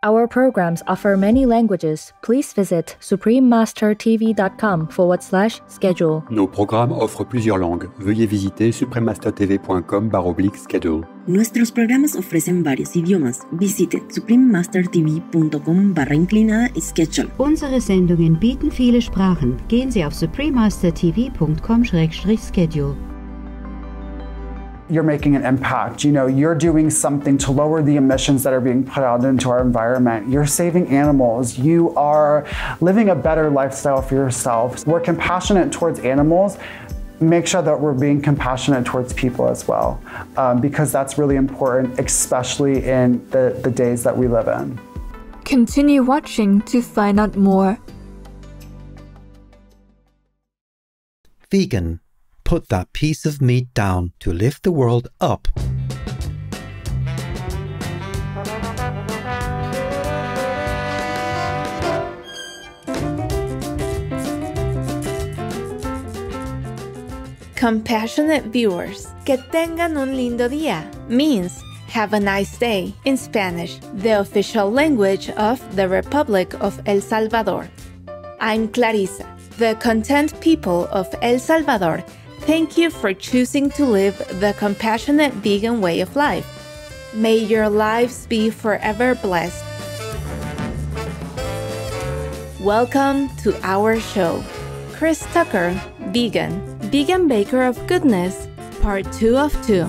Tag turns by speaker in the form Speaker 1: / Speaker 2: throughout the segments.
Speaker 1: Our programs offer many languages. Please visit suprememastertv.com/schedule.
Speaker 2: Nos programmes offrent plusieurs langues. Veuillez visiter suprememastertv.com/schedule.
Speaker 3: Nuestros programas ofrecen varios idiomas. Visite suprememastertv.com/schedule.
Speaker 4: Unsere Sendungen bieten viele Sprachen. Gehen Sie auf suprememastertv.com/schedule.
Speaker 5: You're making an impact. You're doing something to lower the emissions that are being put out into our environment. You're saving animals. You are living a better lifestyle for yourself. We're compassionate towards animals. Make sure that we're being compassionate towards people as well, because that's really important, especially in the days that we live in.
Speaker 6: Continue watching to find out more.
Speaker 7: Vegan. Put that piece of meat down to lift the world up.
Speaker 8: Compassionate viewers, que tengan un lindo día means have a nice day in Spanish, the official language of the Republic of El Salvador. I'm Clarissa, the content people of El Salvador. Thank you for choosing to live the compassionate vegan way of life. May your lives be forever blessed. Welcome to our show. Chris Tucker, Vegan Baker of Goodness, Part 2 of 2.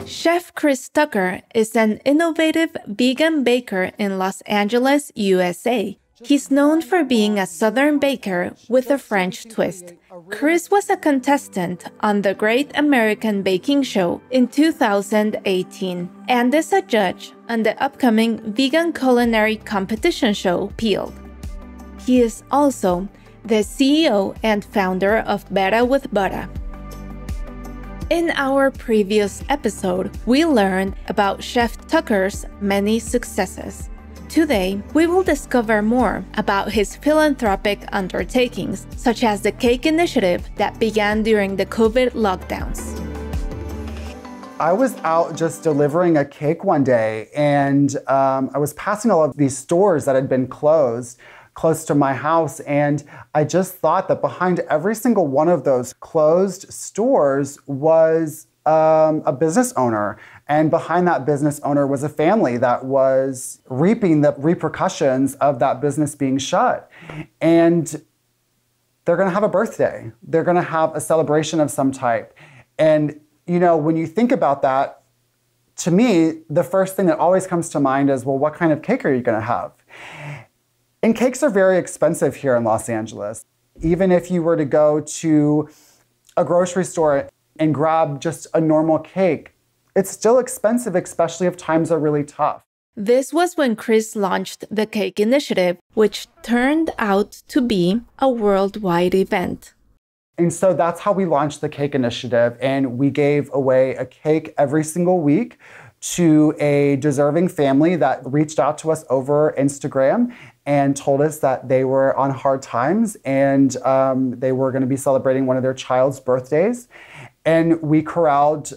Speaker 8: Chef Chris Tucker is an innovative vegan baker in Los Angeles, USA. He's known for being a Southern baker with a French twist. Chris was a contestant on the Great American Baking Show in 2018 and is a judge on the upcoming vegan culinary competition show, Peeled. He is also the CEO and founder of Better with Butter. In our previous episode, we learned about Chef Tucker's many successes. Today, we will discover more about his philanthropic undertakings, such as the Cake Initiative that began during the COVID lockdowns.
Speaker 5: I was out just delivering a cake one day, and I was passing all of these stores that had been closed close to my house, and I just thought that behind every single one of those closed stores was a business owner. And behind that business owner was a family that was reaping the repercussions of that business being shut. And they're going to have a birthday. They're going to have a celebration of some type. And, when you think about that, to me, the first thing that always comes to mind is, well, what kind of cake are you going to have? And cakes are very expensive here in Los Angeles. Even if you were to go to a grocery store and grab just a normal cake, it's still expensive, especially if times are really tough.
Speaker 8: This was when Chris launched the Cake Initiative, which turned out to be a worldwide event.
Speaker 5: And so that's how we launched the Cake Initiative, and we gave away a cake every single week to a deserving family that reached out to us over Instagram and told us that they were on hard times and they were going to be celebrating one of their child's birthdays. And we corralled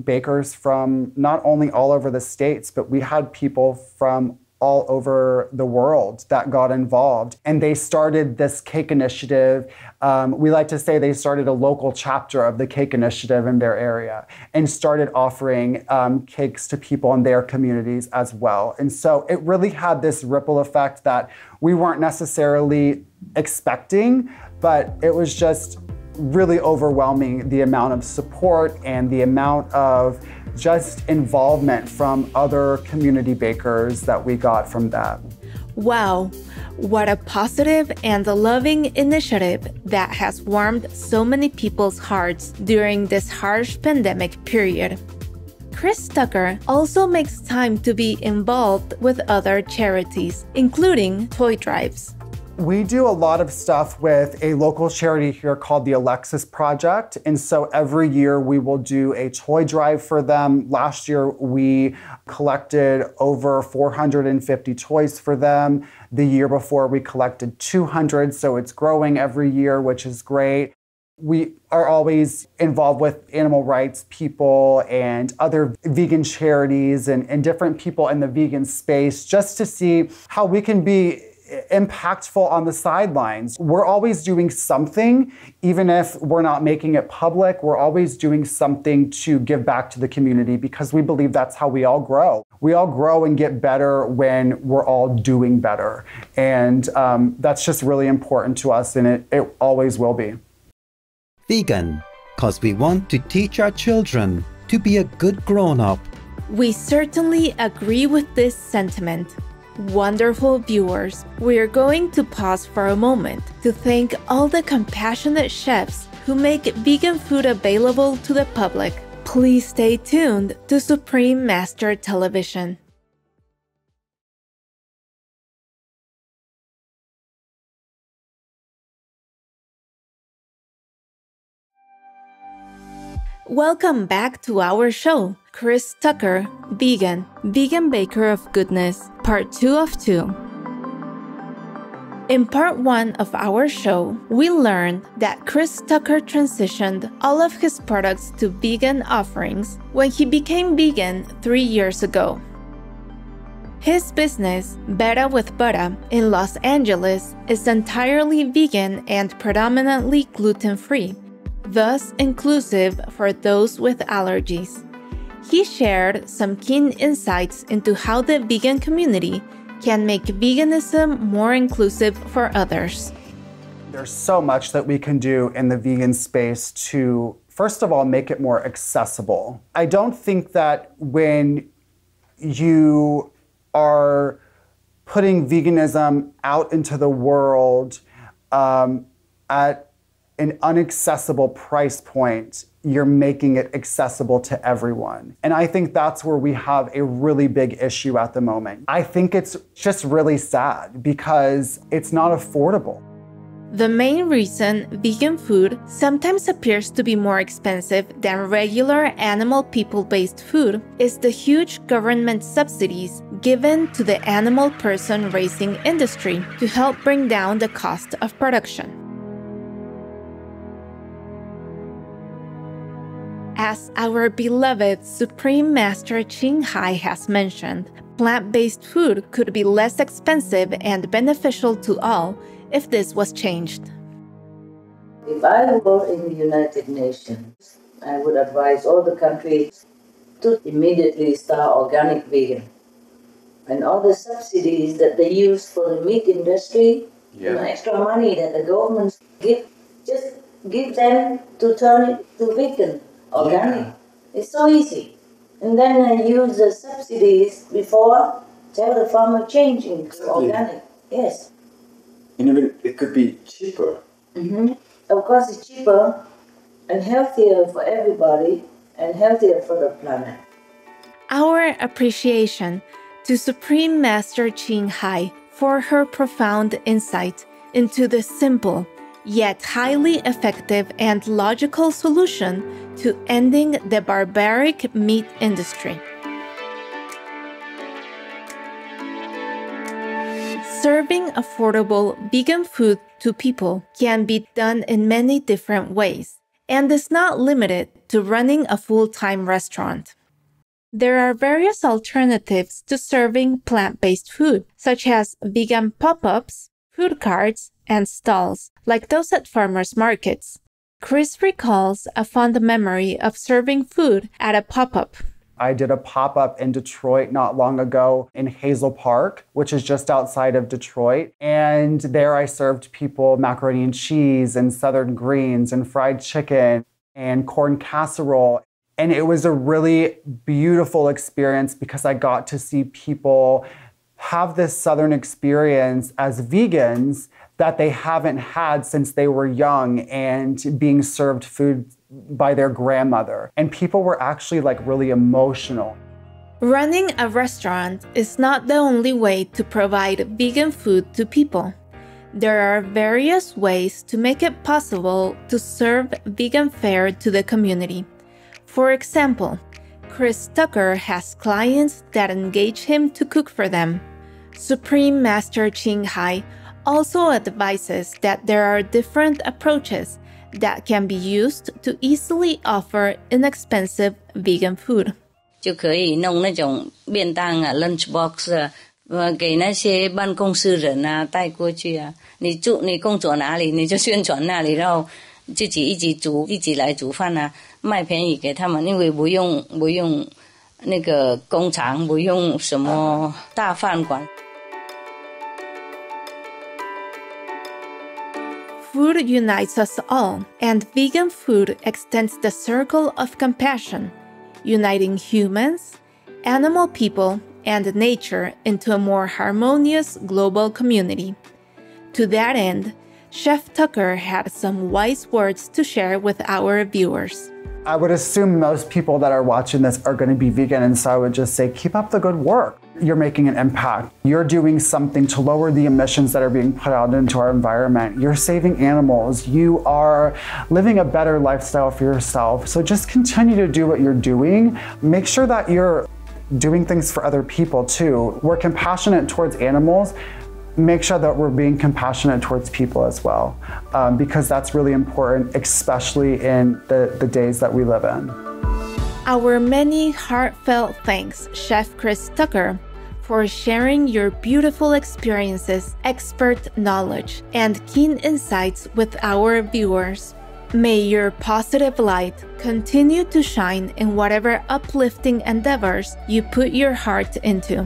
Speaker 5: bakers from not only all over the States, but we had people from all over the world that got involved. And they started this Cake Initiative. We like to say they started a local chapter of the Cake Initiative in their area and started offering cakes to people in their communities as well. And so it really had this ripple effect that we weren't necessarily expecting, but it was just really overwhelming, the amount of support and the amount of just involvement from other community bakers that we got from that.
Speaker 8: Wow, what a positive and loving initiative that has warmed so many people's hearts during this harsh pandemic period. Chris Tucker also makes time to be involved with other charities, including toy drives.
Speaker 5: We do a lot of stuff with a local charity here called the Alexis Project. And so every year we will do a toy drive for them. Last year we collected over 450 toys for them. The year before we collected 200. So it's growing every year, which is great. We are always involved with animal rights people and other vegan charities and different people in the vegan space just to see how we can be impactful on the sidelines. We're always doing something, even if we're not making it public, we're always doing something to give back to the community because we believe that's how we all grow. We all grow and get better when we're all doing better. And that's just really important to us, and it always will be.
Speaker 7: Vegan, cause we want to teach our children to be a good grown-up.
Speaker 8: We certainly agree with this sentiment. Wonderful viewers, we're going to pause for a moment to thank all the compassionate chefs who make vegan food available to the public. Please stay tuned to Supreme Master Television. Welcome back to our show, Chris Tucker, Vegan Baker of Goodness, Part 2 of 2. In Part 1 of our show, we learned that Chris Tucker transitioned all of his products to vegan offerings when he became vegan 3 years ago. His business, Beta with Butter, in Los Angeles, is entirely vegan and predominantly gluten-free, thus inclusive for those with allergies. He shared some keen insights into how the vegan community can make veganism more inclusive for others.
Speaker 5: There's so much that we can do in the vegan space to, first of all, make it more accessible. I don't think that when you are putting veganism out into the world at an inaccessible price point, you're making it accessible to everyone. And I think that's where we have a really big issue at the moment. I think it's just really sad because it's not affordable.
Speaker 8: The main reason vegan food sometimes appears to be more expensive than regular animal people-based food is the huge government subsidies given to the animal person raising industry to help bring down the cost of production. As our beloved Supreme Master Ching Hai has mentioned, plant-based food could be less expensive and beneficial to all if this was changed.
Speaker 9: If I were in the United Nations, I would advise all the countries to immediately start organic vegan. And all the subsidies that they use for the meat industry, extra money that the government give, just give them to turn it to vegan. Organic. It's so easy. And then use the subsidies before, tell the farmer changing to organic. Yes.
Speaker 10: And even it could be cheaper.
Speaker 9: Of course it's cheaper and healthier for everybody and healthier for the planet.
Speaker 8: Our appreciation to Supreme Master Ching Hai for her profound insight into the simple yet highly effective and logical solution to ending the barbaric meat industry. Serving affordable vegan food to people can be done in many different ways and is not limited to running a full-time restaurant. There are various alternatives to serving plant-based food, such as vegan pop-ups, food carts, and stalls, like those at farmers markets. Chris recalls a fond memory of serving food at a pop-up.
Speaker 5: I did a pop-up in Detroit not long ago in Hazel Park, which is just outside of Detroit. And there I served people macaroni and cheese and southern greens and fried chicken and corn casserole. And it was a really beautiful experience because I got to see people have this southern experience as vegans that they haven't had since they were young and being served food by their grandmother. And people were actually really emotional.
Speaker 8: Running a restaurant is not the only way to provide vegan food to people. There are various ways to make it possible to serve vegan fare to the community. For example, Chris Tucker has clients that engage him to cook for them. Supreme Master Ching Hai also advises that there are different approaches that can be used to easily offer inexpensive vegan food.
Speaker 11: 就可以弄那种便当啊 lunch box 啊给那些办公室人啊带过去啊你工作哪里你就宣传那里然后自己一起来煮饭啊卖便宜给他们因为不用那个工厂不用什么大饭馆
Speaker 8: Food unites us all, and vegan food extends the circle of compassion, uniting humans, animal people, and nature into a more harmonious global community. To that end, Chef Tucker had some wise words to share with our viewers.
Speaker 5: I would assume most people that are watching this are going to be vegan, and so I would just say, keep up the good work. You're making an impact. You're doing something to lower the emissions that are being put out into our environment. You're saving animals. You are living a better lifestyle for yourself. So just continue to do what you're doing. Make sure that you're doing things for other people too. We're compassionate towards animals. Make sure that we're being compassionate towards people as well, because that's really important, especially in the days that we live in.
Speaker 8: Our many heartfelt thanks, Chef Chris Tucker, for sharing your beautiful experiences, expert knowledge, and keen insights with our viewers. May your positive light continue to shine in whatever uplifting endeavors you put your heart into.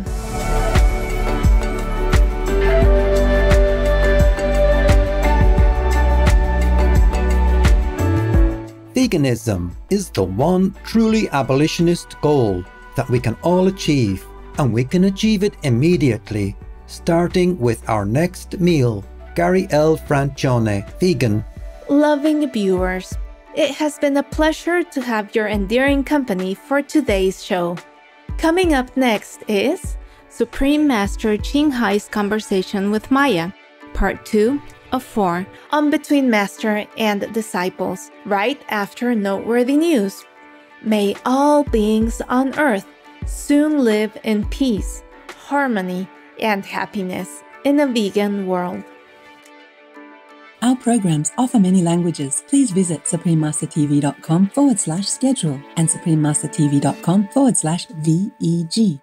Speaker 7: Veganism is the one truly abolitionist goal that we can all achieve, and we can achieve it immediately, starting with our next meal. Gary L. Francione, vegan.
Speaker 8: Loving viewers, it has been a pleasure to have your endearing company for today's show. Coming up next is Supreme Master Ching Hai's conversation with Maya, Part 2 of 4 on Between Master and Disciples, right after noteworthy news. May all beings on earth soon live in peace, harmony, and happiness in a vegan world.
Speaker 12: Our programs offer many languages. Please visit suprememastertv.com/schedule and suprememastertv.com/VEG.